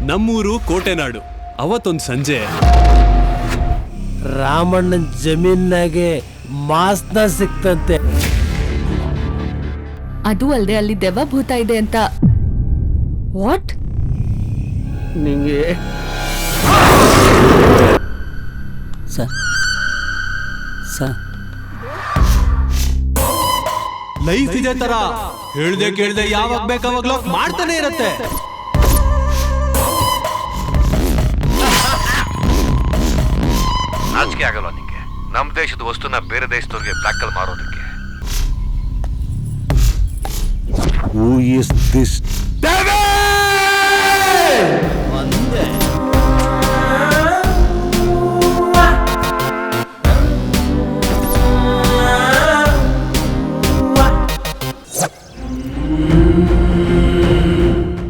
ನಮ್ಮೂರು ಕೋಟೆನಾಡು. ಅವತ್ತೊಂದು ಸಂಜೆ ರಾಮಣ್ಣನ ಜಮೀನಾಗೆ ಮಾಸ್ನ ಸಿಕ್ತಂತೆ. ಅದು ಅಲ್ಲದೆ ಅಲ್ಲಿ ದೆವ್ವ ಭೂತ ಇದೆ ಅಂತ. ವಾಟ್? ನಿಂಗೆ ಲೈಫ್ ಇದೆ ತರ ಹೇಳ್ದೆ ಕೇಳ್ದೆ ಯಾವಾಗ ಬೇಕಾವಾಗ್ಲೂ ಮಾಡ್ತಾನೆ ಇರತ್ತೆ. ನಾಚಿಕೆ ಆಗಲ್ವಾ ನಿಂಗೆ? ನಮ್ಮ ದೇಶದ ವಸ್ತುನ ಬೇರೆ ದೇಶದವ್ರಿಗೆ ಬ್ಲಾಕಲ್ಲಿ ಮಾರೋದಕ್ಕೆ? Who is this devil? ಒಂದೇ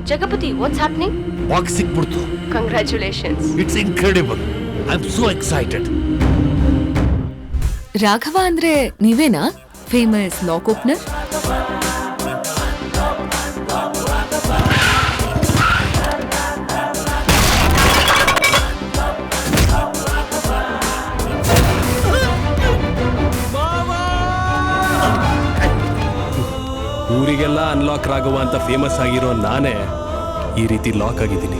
Jagapati, what's happening? ವಾಕ್ ಸಿಕ್ಬಿಡ್ತು. Congratulations. It's incredible. I'm so excited. Raghava ಅಂದ್ರೆ ನೀವೇನಾ? Famous lock opener? ಊರಿಗೆಲ್ಲ ಅನ್ಲಾಕ್ ರಾಘವ ಅಂತ ಫೇಮಸ್ ಆಗಿರೋ ನಾನೇ ಈ ರೀತಿ ಲಾಕ್ ಆಗಿದ್ದೀನಿ.